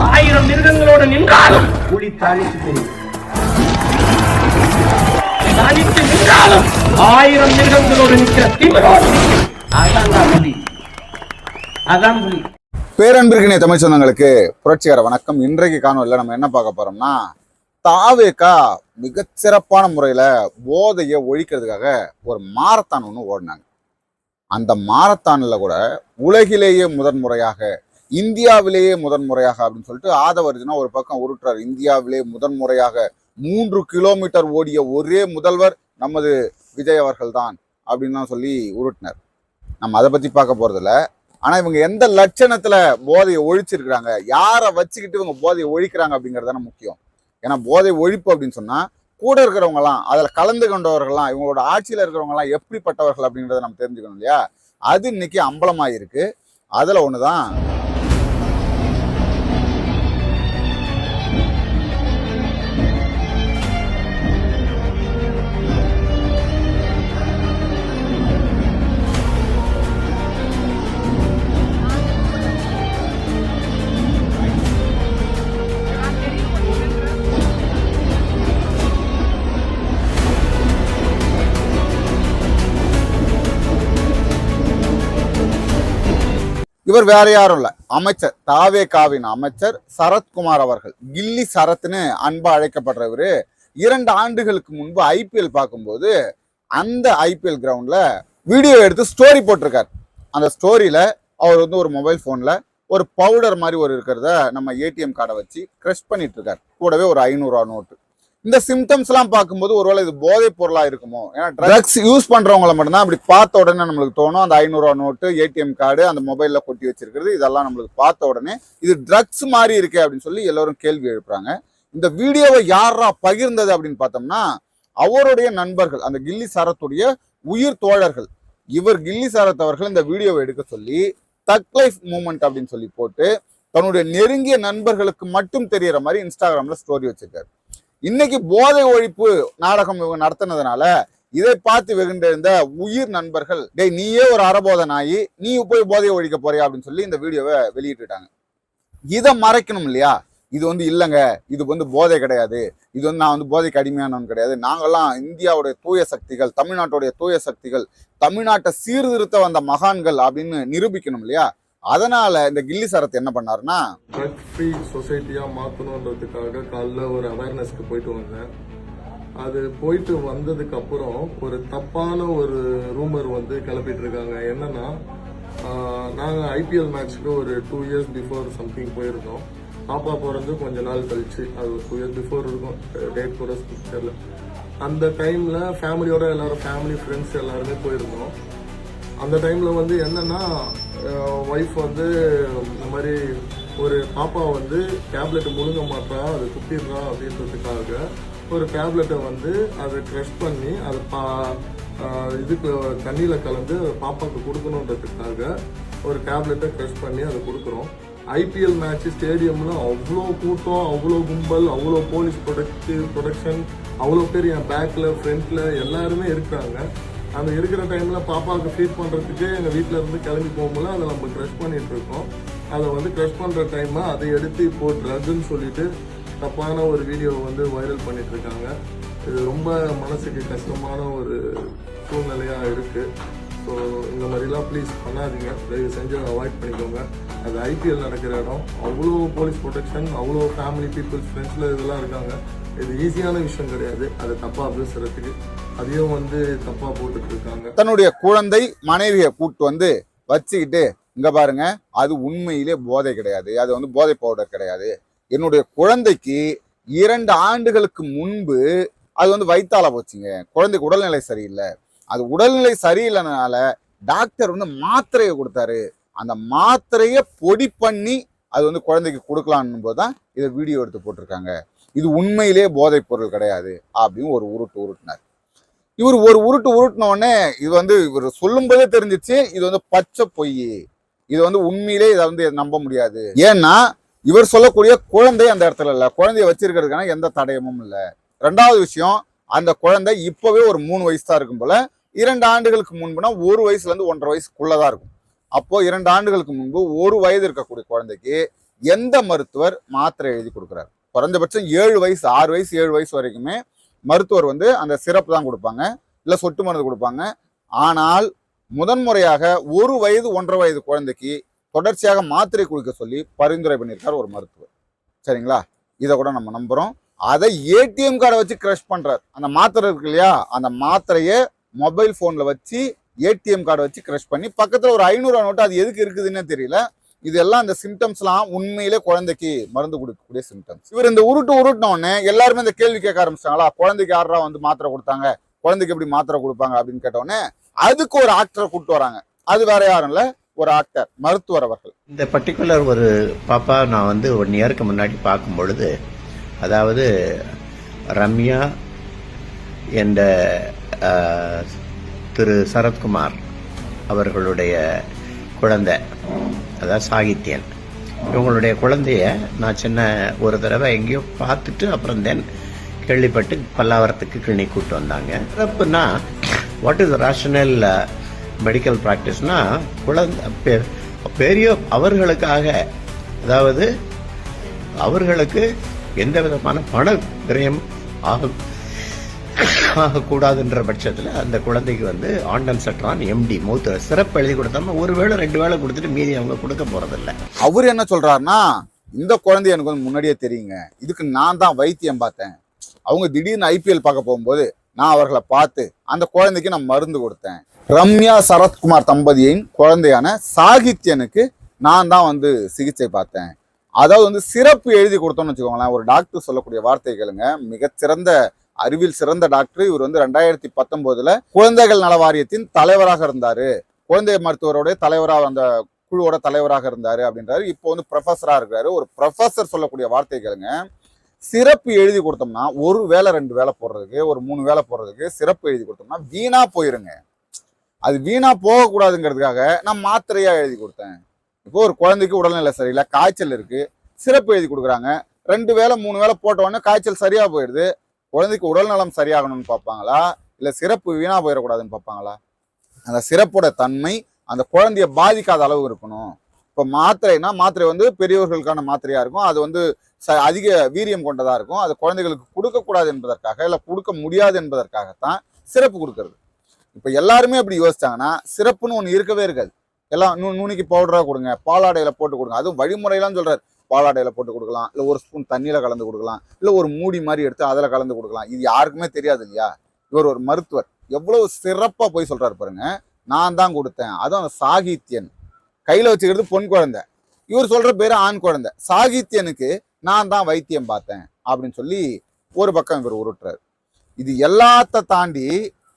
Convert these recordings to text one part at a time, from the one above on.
1000 மிருகங்களோடு நின்றாலும் புலி தனித்து தெரியும். தனித்து நின்றாலும் 1000 மிருகங்களோடு நிற்கிற திமிரோடு அதான் புலி. அதான் புலி. பேரன்பிற்கினிய தமிழ் சொந்தங்களுக்கு புரட்சிகர வணக்கம். இன்றைக்கு காணொலியில் நம்ம என்ன பார்க்க போறோம்னா, தாவேகா மிகச்சிறப்பான முறையில போதையை ஒழிக்கிறதுக்காக ஒரு மாரத்தான் ஒன்று ஓடினாங்க. அந்த மாரத்தான்ல கூட உலகிலேயே முதன்முறையாக, இந்தியாவிலேயே முதன்முறையாக அப்படின்னு சொல்லிட்டு ஆதவர்ஜுனா ஒரு பக்கம் உருட்டுறாரு. இந்தியாவிலே முதன்முறையாக 3 கிலோமீட்டர் ஓடிய ஒரே முதல்வர் நமது விஜய் அவர்கள் தான் அப்படின்னு சொல்லி உருட்டினார். நம்ம அதை பத்தி பார்க்க போறதில்ல. ஆனா இவங்க எந்த லட்சணத்துல போதையை ஒழிச்சிருக்கிறாங்க, யாரை வச்சுக்கிட்டு இவங்க போதையை ஒழிக்கிறாங்க அப்படிங்கிறதான முக்கியம். ஏன்னா போதை ஒழிப்பு அப்படின்னு சொன்னா கூட இருக்கிறவங்கலாம், அதுல கலந்து கொண்டவர்கள்லாம், இவங்களோட ஆட்சியில இருக்கிறவங்கலாம் எப்படிப்பட்டவர்கள் அப்படிங்கிறத நம்ம தெரிஞ்சுக்கணும் இல்லையா? அது இன்னைக்கு அம்பலமாயிருக்கு. அதுல ஒண்ணுதான் இவர் வேற யாரும் இல்ல, அமைச்சர், தாவேகாவின் அமைச்சர் சரத்குமார் அவர்கள். கில்லி சரத்னு அன்பா அழைக்கப்படுறவரு 2 ஆண்டுகளுக்கு முன்பு ஐபிஎல் பார்க்கும்போது அந்த ஐபிஎல் கிரவுண்ட்ல வீடியோ எடுத்து ஸ்டோரி போட்டிருக்காரு. அந்த ஸ்டோரியில அவர் ஒரு மொபைல் போன்ல ஒரு பவுடர் மாதிரி இருக்கிறத நம்ம ஏடிஎம் கார்டை வச்சு கிரஷ் பண்ணிட்டு இருக்காரு. கூடவே ஒரு 500 ரூபா நோட்டு. இந்த சிம்டம்ஸ் எல்லாம் பார்க்கும்போது ஒருவேளை இது போதைப் பொருளா இருக்குமோ, ஏன்னா ட்ரக்ஸ் யூஸ் பண்றவங்கள மட்டும்தான் அப்படி பார்த்த உடனே நம்மளுக்கு தோணும். அந்த 500 ரூபா நோட்டு, ஏடிஎம் கார்டு, அந்த மொபைல்ல கொட்டி வச்சிருக்கிறது, இதெல்லாம் நம்மளுக்கு பார்த்த உடனே இது ட்ரக்ஸ் மாதிரி இருக்கே அப்படின்னு சொல்லி எல்லாரும் கேள்வி எழுப்புறாங்க. இந்த வீடியோவை யாரா பகிர்ந்தது அப்படின்னு பார்த்தோம்னா, அவருடைய நண்பர்கள், அந்த கில்லி சரத்துடைய உயிர் தோழர்கள். இவர் கில்லி சரத் அவர்கள் இந்த வீடியோவை எடுக்க சொல்லி தக் லைஃப் மூமெண்ட் அப்படின்னு சொல்லி போட்டு தன்னுடைய நெருங்கிய நண்பர்களுக்கு மட்டும் தெரியற மாதிரி இன்ஸ்டாகிராம்ல ஸ்டோரி வச்சிருக்காரு. இன்னைக்கு போதை ஒழிப்பு நாடகம் இவங்க நடத்தினதுனால இதை பார்த்து வெகுண்டிருந்த உயிர் நண்பர்கள், டேய் நீயே ஒரு அறபோத நாயி, நீ போய் போதையை ஒழிக்க போறியா அப்படின்னு சொல்லி இந்த வீடியோவை வெளியிட்டுட்டாங்க. இதை மறைக்கணும் இல்லையா? இது இல்லைங்க, இது போதை கிடையாது, இது நான் போதைக்கு அடிமையானவன் கிடையாது, நாங்கெல்லாம் இந்தியாவுடைய தூய சக்திகள், தமிழ்நாட்டுடைய தூய சக்திகள், தமிழ்நாட்டை சீர்திருத்த வந்த மகான்கள் அப்படின்னு நிரூபிக்கணும் இல்லையா? அதனால இந்த கில்லி சரத் என்ன பண்ணாருன்னா, ட்ரக் ஃப்ரீ சொசைட்டியா மாற்றணுன்றதுக்காக காலைல ஒரு அவேர்னஸ்க்கு போயிட்டு வந்தேன். அது போயிட்டு வந்ததுக்கு அப்புறம் ஒரு தப்பான ஒரு ரூமர் கிளப்பிட்டு இருக்காங்க. என்னன்னா, நாங்கள் ஐபிஎல் மேட்ச்க்கு ஒரு 2 இயர்ஸ் பிஃபோர் சம்திங் போயிருந்தோம். பாப்பா பிறந்து கொஞ்ச நாள் கழிச்சு, அது ஒரு 2 இயர்ஸ் பிஃபோர் இருக்கும், டேட் கூட தெரியல. அந்த டைம்ல ஃபேமிலியோட எல்லாரும், ஃபேமிலி ஃப்ரெண்ட்ஸ் எல்லாருமே போயிருந்தோம். அந்த டைம்ல என்னன்னா, ஒய்ஃப் இந்த மாதிரி ஒரு பாப்பா டேப்லெட் முழுங்க மாட்டா, அது துப்பிடுறா அப்படின்றதுக்காக ஒரு டேப்லெட்டை அதை க்ரஷ் பண்ணி அது இதுக்கு தண்ணியில கலந்து பாப்பாவுக்கு கொடுக்கணுன்றதுக்காக ஒரு டேப்லெட்டை க்ரஷ் பண்ணி அதை கொடுக்குறோம். ஐபிஎல் மேட்ச் ஸ்டேடியம்ல அவ்வளோ கூட்டம், அவ்வளோ கும்பல், அவ்வளோ போலீஸ் ப்ரொடக்ஷன், அவ்வளோ பேர் என் பேக்ல ஃப்ரண்ட்ல எல்லாருமே இருக்கிறாங்க. அந்த இருக்கிற டைம்ல பாப்பாவுக்கு ஃபீட் பண்றதுக்கு எங்க வீட்டுல இருந்து கிளம்பி போகும்போது அதை நம்ம க்ரஷ் பண்ணிட்டு இருக்கோம். அதை க்ரஷ் பண்ற டைம் அதை எடுத்து இப்போ ட்ரக்னு சொல்லிட்டு தப்பான ஒரு வீடியோ வைரல் பண்ணிட்டு இருக்காங்க. இது ரொம்ப மனசுக்கு கஷ்டமான ஒரு சூழ்நிலையா இருக்கு. ஸோ இந்த மாதிரிலாம் ப்ளீஸ் பண்ணாதீங்க, தயவு செஞ்சு அவாய்ட் பண்ணிக்கோங்க. அது ஐபிஎல் நடக்கிற இடம், அவ்வளோ போலீஸ் ப்ரொடெக்ஷன், அவ்வளோ ஃபேமிலி பீப்புள்ஸ் ஃப்ரெண்ட்ஸில் இதெல்லாம் இருக்காங்க. இது ஈஸியான விஷயம் கிடையாது. அது தப்பா பேசுறதுக்கு அதையும் தப்பா போட்டுட்டு இருக்காங்க. தன்னுடைய குழந்தை மனைவியை கூட்டு வச்சுக்கிட்டு, இங்க பாருங்க, அது உண்மையிலே போதை கிடையாது, அது போதை பவுடர் கிடையாது. என்னுடைய குழந்தைக்கு 2 ஆண்டுகளுக்கு முன்பு அது வயித்தால போச்சுங்க, குழந்தைக்கு உடல்நிலை சரியில்லை. அது உடல்நிலை சரியில்லைனால டாக்டர் மாத்திரையை கொடுத்தாரு. அந்த மாத்திரையை பொடி பண்ணி அது குழந்தைக்கு கொடுக்கலான்னு போதுதான் இதை வீடியோ எடுத்து போட்டிருக்காங்க. இது உண்மையிலே போதைப் பொருள் கிடையாது அப்படின்னு ஒரு உருட்டினார். இவர் ஒரு உருட்டின உடனே இது இவர் சொல்லும் போதே தெரிஞ்சிச்சு இது பச்சை பொய், இது உண்மையிலே இதை நம்ப முடியாது. ஏன்னா இவர் சொல்லக்கூடிய குழந்தை அந்த இடத்துல இல்ல, குழந்தைய வச்சிருக்கிறதுக்கான எந்த தடயமும் இல்லை. 2வது விஷயம், அந்த குழந்தை இப்பவே ஒரு 3 வயசு தான் இருக்கும் போல. 2 ஆண்டுகளுக்கு முன்புனா 1 வயசுல இருந்து 1.5 வயசுக்குள்ளதான் இருக்கும். அப்போ 2 ஆண்டுகளுக்கு முன்பு 1 வயது இருக்கக்கூடிய குழந்தைக்கு எந்த மருத்துவர் மாத்திரை எழுதி கொடுக்குறாரு? குறைந்தபட்சம் 7 வயசு 6 வயசு 7 வயசு வரைக்குமே மருத்துவர் வந்து அந்த சிறப்பு தான் கொடுப்பாங்க, இல்லை சொட்டு மருந்து கொடுப்பாங்க. ஆனால் முதன்முறையாக 1 வயது 1.5 வயது குழந்தைக்கு தொடர்ச்சியாக மாத்திரை கொடுக்க சொல்லி பரிந்துரை பண்ணியிருக்கார் ஒரு மருத்துவர். சரிங்களா? இதை கூட நம்ம நம்புறோம். அதை ஏடிஎம் கார்டை வச்சு கிரஷ் பண்றாரு. அந்த மாத்திரை இருக்கு இல்லையா, அந்த மாத்திரையை மொபைல் போன்ல வச்சு ஏடிஎம் கார்டை வச்சு கிரஷ் பண்ணி பக்கத்துல ஒரு 500 நோட்டு, அது எதுக்கு இருக்குதுன்னு தெரியல. இதெல்லாம் அந்த சிம்டம்ஸ்லாம் உண்மையிலே குழந்தைக்கு மருந்து கொடுக்கக்கூடிய சிம்டம்ஸ். இவர் இந்த உருட்டின உடனே எல்லாருமே இந்த கேள்வி கேட்க ஆரம்பிச்சிட்டாங்களா, குழந்தைக்கு யாரா வந்து மாத்திரை கொடுத்தாங்க, குழந்தைக்கு எப்படி மாத்திரை கொடுப்பாங்க அப்படின்னு கேட்டோடனே அதுக்கு ஒரு ஆக்டரை கூப்பிட்டு வராங்க. அது வேற யாரும் இல்ல, ஒரு ஆக்டர், மருத்துவர் அவர்கள். இந்த பர்டிகுலர் ஒரு பாப்பா நான் வந்து 1 இயருக்கு முன்னாடி பார்க்கும் பொழுது, அதாவது ரம்யா என்ற திரு சரத்குமார் அவர்களுடைய குழந்தை, அதாவது சாகித்யன், இவங்களுடைய குழந்தைய நான் சின்ன ஒரு தடவை எங்கேயோ பார்த்துட்டு அப்புறம் தென் கேள்விப்பட்டு பல்லாவரத்துக்கு கிளினிக் கூப்பிட்டு வந்தாங்க. சிறப்புனா வாட் இஸ் ரேஷனல் மெடிக்கல் ப்ராக்டிஸ்னா, குழந்தை பெரிய அவர்களுக்காக, அதாவது அவர்களுக்கு எந்த விதமான பண விரயம் ஆகக்கூடாதுன்ற பட்சத்தில் அந்த குழந்தைக்கு வந்து ஆண்டன் சட்ரான் எம்டி மூத்த சிறப்பு எழுதி கொடுத்தாம 1 வேளை 2 வேளை கொடுத்துட்டு மீதி அவங்க கொடுக்க போறதில்ல. அவர் என்ன சொல்றாருன்னா, இந்த குழந்தை எனக்கு வந்து முன்னாடியே தெரியுங்க, இதுக்கு நான் தான் வைத்தியம் பார்த்தேன். அவங்க திடீர்னு ஐபிஎல் பார்க்க போகும்போது நான் அவர்களை பார்த்து அந்த குழந்தைக்கு நான் மருந்து கொடுத்தேன். ரம்யா சரத்குமார் தம்பதியின் குழந்தையான சாகித்யனுக்கு நான் தான் வந்து சிகிச்சை பார்த்தேன். அதாவது வந்து சிறப்பு எழுதி கொடுத்தோம்னு வச்சுக்கோங்களேன். ஒரு டாக்டர் சொல்லக்கூடிய வார்த்தை கேளுங்க, மிகச்சிறந்த அறிவில் சிறந்த டாக்டர். இவர் வந்து 2019 குழந்தைகள் நல வாரியத்தின் தலைவராக இருந்தாரு, குழந்தை மருத்துவருடைய தலைவராக, அந்த குழுவோட தலைவராக இருந்தாரு அப்படின்றாரு. இப்போ வந்து ப்ரொஃபஸரா இருக்கிறாரு. ஒரு ப்ரொஃபஸர் சொல்லக்கூடிய வார்த்தை கேளுங்க, சிறப்பு எழுதி கொடுத்தோம்னா 1 வேளை 2 வேளை போடுறதுக்கு, ஒரு 3 வேளை போடுறதுக்கு சிறப்பு எழுதி கொடுத்தோம்னா வீணா போயிருங்க. அது வீணா போகக்கூடாதுங்கிறதுக்காக நான் மாத்திரையா எழுதி கொடுத்தேன். இப்போ ஒரு குழந்தைக்கு உடல்நிலை சரியில்லை, காய்ச்சல் இருக்கு, சிறப்பு எழுதி கொடுக்குறாங்க. 2 வேளை 3 வேளை போட்ட உடனே காய்ச்சல் சரியா போயிடுது. குழந்தைக்கு உடல் நலம் சரியாகணும்னு பார்ப்பாங்களா, இல்லை சிறப்பு வீணா போயிடக்கூடாதுன்னு பார்ப்பாங்களா? அந்த சிறப்போட தன்மை அந்த குழந்தைய பாதிக்காத அளவு இருக்கணும். இப்போ மாத்திரைனா மாத்திரை வந்து பெரியவர்களுக்கான மாத்திரையா இருக்கும், அது வந்து அதிக வீரியம் கொண்டதா இருக்கும். அது குழந்தைகளுக்கு கொடுக்கக்கூடாது என்பதற்காக, இல்லை கொடுக்க முடியாது என்பதற்காகத்தான் சிறப்பு கொடுக்கறது. இப்போ எல்லாருமே அப்படி யோசிச்சாங்கன்னா சிறப்புன்னு ஒன்று இருக்கவே இருக்காது. எல்லாம் நுணுக்கி பவுடரா கொடுங்க, பாலாடையில போட்டு கொடுங்க. அதுவும் வழிமுறையெல்லாம் சொல்றாரு, பாலாடையில போட்டு கொடுக்கலாம், இல்லை 1 ஸ்பூன் தண்ணியில கலந்து கொடுக்கலாம், இல்லை ஒரு மூடி மாதிரி எடுத்து அதில் கலந்து கொடுக்கலாம். இது யாருக்குமே தெரியாது இல்லையா? இவர் ஒரு மருத்துவர், எவ்வளவு சிறப்பா போய் சொல்றாரு பாருங்க. நான் தான் கொடுத்தேன். அதுவும் சாகித்யன் கையில வச்சுக்கிறது பொன் குழந்தை, இவர் சொல்ற பேரு ஆண் குழந்தை. சாகித்யனுக்கு நான் தான் வைத்தியம் பார்த்தேன் அப்படின்னு சொல்லி ஒரு பக்கம் இவர் உருட்டுறாரு. இது எல்லாத்த தாண்டி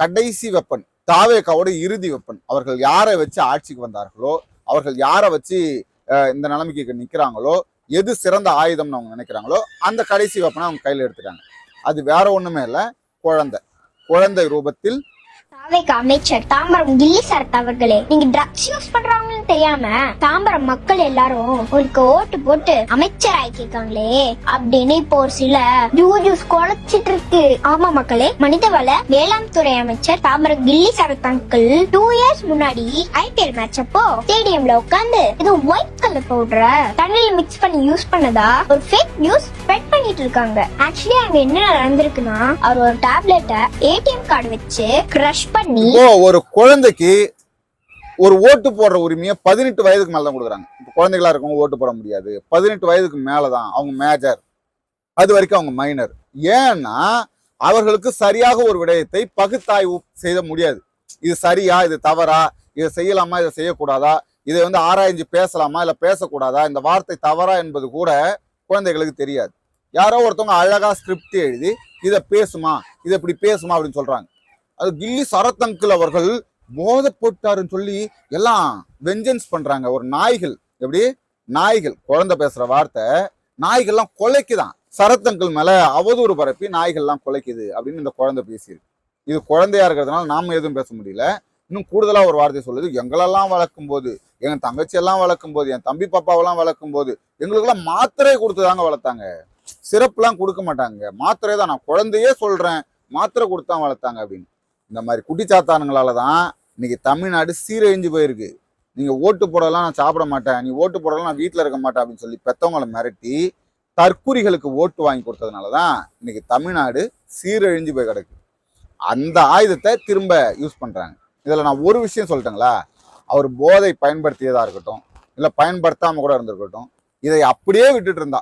கடைசி வெப்பன், தாவேகாவோட இறுதி வெப்பன், அவர்கள் யாரை வச்சு ஆட்சிக்கு வந்தார்களோ, அவர்கள் யாரை வச்சு இந்த நிலைமைக்கு நிற்கிறாங்களோ, எது சிறந்த ஆயுதம்னு அவங்க நினைக்கிறாங்களோ அந்த கடைசி வெப்பனை அவங்க கையில் எடுத்துட்டாங்க. அது வேற ஒண்ணுமே இல்லை, குழந்தை ரூபத்தில் தாவேகா அமைச்சர் தாம்பரம் கில்லி சரத் அவர்களே, நீங்க ட்ரக்ஸ் யூஸ் பண்றாங்கன்னு தெரியாம தாம்பரம் மக்கள் எல்லாரும் உங்களுக்கு ஓட்டு போட்டு அமைச்சர் ஆக்கிருக்காங்களே அப்படின்னு இப்போ ஒரு சில ஜூஸ் குலைச்சிட்டு இருக்கு. ஆமா மக்களே, மனிதவள வேளாண் துறை அமைச்சர் தாம்பரம் கில்லி சரத் அங்கிள் 2 இயர்ஸ் முன்னாடி ஐபிஎல் மேட்ச் அப்போ ஸ்டேடியம்ல உட்கார்ந்து இது ஒயிட் கலர் பவுடர தண்ணியில மிக்ஸ் பண்ணி யூஸ் பண்ணதா ஒரு ஃபேக் நியூஸ் ஸ்ப்ரெட் பண்ணிட்டு இருக்காங்க. ஆக்சுவலி அங்க என்ன நடந்திருக்குன்னா, அவர் ஒரு டேப்லெட்டை ஏடிஎம் கார்டு வச்சு கிரஷ் பண்ணி ஒரு குழந்தைக்கு ஒரு ஓட்டு போடுற உரிமையை 18 வயதுக்கு மேலதான் கொடுக்குறாங்க. இப்போ குழந்தைகளா இருக்கவங்க ஓட்டு போட முடியாது, 18 வயதுக்கு மேலதான் அவங்க மேஜர், அது வரைக்கும் அவங்க மைனர். ஏன்னா அவர்களுக்கு சரியாக ஒரு விடயத்தை பகுத்தாய்வு செய்ய முடியாது. இது சரியா, இது தவறா, இதை செய்யலாமா, இதை செய்யக்கூடாதா, இதை வந்து ஆராய்ஞ்சு பேசலாமா இல்ல பேசக்கூடாதா, இந்த வார்த்தை தவறா என்பது கூட குழந்தைகளுக்கு தெரியாது. யாரோ ஒருத்தவங்க அழகா ஸ்கிரிப்ட் எழுதி இதை பேசுமா, இதை இப்படி பேசுமா அப்படின்னு சொல்றாங்க. அது கில்லி சரத் அங்கிள் அவர்கள் போதை போட்டாருன்னு சொல்லி எல்லாம் வெஞ்சன்ஸ் பண்றாங்க. ஒரு நாய்கள், எப்படி நாய்கள் குழந்தை பேசுற வார்த்தை நாய்கள்லாம் கொலைக்குதான். சரத் அங்கிள் மேல அவதூறு பரப்பி நாய்கள்லாம் கொலைக்குது அப்படின்னு இந்த குழந்தை பேசியிருக்கு. இது குழந்தையா இருக்கிறதுனால நாம எதுவும் பேச முடியல. இன்னும் கூடுதலா ஒரு வார்த்தை சொல்லுது, எங்களெல்லாம் வளர்க்கும் போது, எங்க தங்கச்சி எல்லாம் வளர்க்கும் போது, என் தம்பி பாப்பாவெல்லாம் வளர்க்கும் போது எங்களுக்கெல்லாம் மாத்திரை கொடுத்துதாங்க வளர்த்தாங்க, சிறப்புலாம் கொடுக்க மாட்டாங்க, மாத்திரை தான், நான் குழந்தையே சொல்றேன், மாத்திரை கொடுத்தான் வளர்த்தாங்க அப்படின்னு. இந்த மாதிரி குட்டிச்சாத்தானுங்களால தான் இன்னைக்கு தமிழ்நாடு சீரழிஞ்சு போயிருக்கு. நீங்க ஓட்டு போடலாம் நான் சாப்பிட மாட்டேன், நீ ஓட்டு போடலாம் நான் வீட்டுல இருக்க மாட்டேன் அப்படின்னு சொல்லி பெத்தவங்களை மிரட்டி தற்குறிகளுக்கு ஓட்டு வாங்கி கொடுத்ததுனாலதான் இன்னைக்கு தமிழ்நாடு சீரழிஞ்சு போய் கிடக்கு. அந்த ஆயுதத்தை திரும்ப யூஸ் பண்றாங்க. இதுல நான் ஒரு விஷயம் சொல்லிட்டேங்களா, அவர் போதை பயன்படுத்தியதா இருக்கட்டும் இல்ல பயன்படுத்தாம கூட இருந்திருக்கட்டும், இதை அப்படியே விட்டுட்டு இருந்தா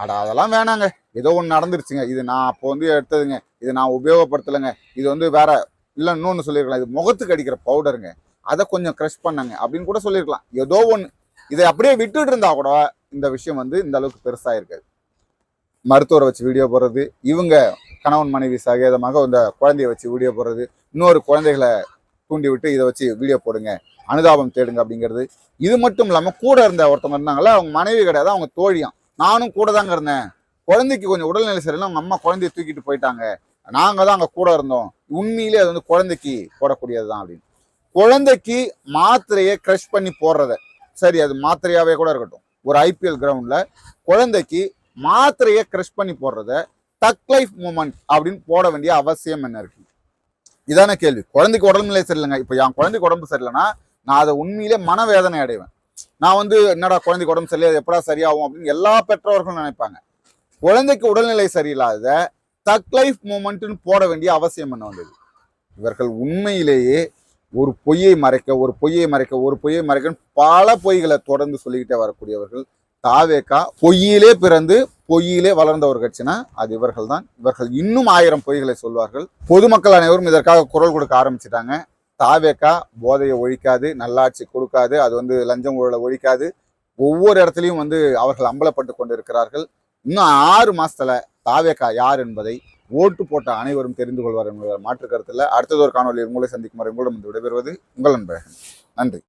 அதெல்லாம் வேணாங்க, ஏதோ ஒன்று நடந்துருச்சுங்க, இது நான் அப்போ வந்து எடுத்ததுங்க, இது நான் உபயோகப்படுத்தலைங்க, இது வந்து வேற இல்லை இன்னொன்று சொல்லியிருக்கலாம், இது முகத்துக்கு அடிக்கிற பவுடருங்க, அதை கொஞ்சம் க்ரஷ் பண்ணங்க அப்படின்னு கூட சொல்லியிருக்கலாம். ஏதோ ஒன்று இதை அப்படியே விட்டுட்டு இருந்தா கூட இந்த விஷயம் வந்து இந்த அளவுக்கு பெருசாக இருக்காது. மருத்துவரை வச்சு வீடியோ போடுறது, இவங்க கணவன் மனைவி சகேதமாக இந்த குழந்தைய வச்சு வீடியோ போடுறது, இன்னொரு குழந்தைகளை தூண்டி விட்டு இதை வச்சு வீடியோ போடுங்க, அனுதாபம் தேடுங்க அப்படிங்கிறது. இது மட்டும் இல்லாமல் கூட இருந்த ஒருத்தவங்க இருந்தாங்களா, அவங்க மனைவி கிடையாது, அவங்க தோழியாம், நானும் கூட தாங்க இருந்தேன், குழந்தைக்கு கொஞ்சம் உடல்நிலை சரியில்லை, அவங்க அம்மா குழந்தைய தூக்கிட்டு போயிட்டாங்க, நாங்க தான் அங்கே கூட இருந்தோம், உண்மையிலே அது வந்து குழந்தைக்கு போடக்கூடியது தான் அப்படின்னு. குழந்தைக்கு மாத்திரையை க்ரஷ் பண்ணி போடுறத, சரி அது மாத்திரையாவே கூட இருக்கட்டும், ஒரு ஐபிஎல் கிரவுண்ட்ல குழந்தைக்கு மாத்திரையை க்ரஷ் பண்ணி போடுறத தக் லைஃப் மூமெண்ட் அப்படின்னு போட வேண்டிய அவசியம் என்ன இருக்கு? இதான கேள்வி. குழந்தைக்கு உடல்நிலை சரியில்லைங்க, இப்போ என் குழந்தைக்கு உடம்பு சரியில்லைன்னா நான் அதை உண்மையிலே மனவேதனை அடைவேன். நான் வந்து என்னடா குழந்தைக்கு உடம்பு சரியில்லை, எப்படா சரியாகும் அப்படின்னு எல்லா பெற்றோர்களும் நினைப்பாங்க. குழந்தைக்கு உடல்நிலை சரியில்லாத தக் லைஃப் மூமெண்ட்னு போட வேண்டிய அவசியம் என்ன வந்தது? இவர்கள் உண்மையிலேயே ஒரு பொய்யை மறைக்க பல பொய்களை தொடர்ந்து சொல்லிக்கிட்டே வரக்கூடியவர்கள். தாவேகா பொய்யிலே பிறந்து பொய்யிலே வளர்ந்த ஒரு கட்சினா அது இவர்கள் தான். இவர்கள் இன்னும் 1000 பொய்களை சொல்வார்கள். பொதுமக்கள் அனைவரும் இதற்காக குரல் கொடுக்க ஆரம்பிச்சிட்டாங்க. தாவேகா போதையை ஒழிக்காது, நல்லாட்சி கொடுக்காது, அது வந்து லஞ்சம் ஊழலை ஒழிக்காது, ஒவ்வொரு இடத்துலையும் வந்து அவர்கள் அம்பலப்பட்டு கொண்டிருக்கிறார்கள். இன்னும் 6 மாசத்துல தாவேகா யார் என்பதை ஓட்டு போட்ட அனைவரும் தெரிந்து கொள்வார் என்பதில் மாற்று கருத்தில் அடுத்ததொரு காணொலியில் உங்களை சந்திக்கும் வரை உங்களிடம் விடைபெறுவது உங்கள் நண்பர்கள். நன்றி.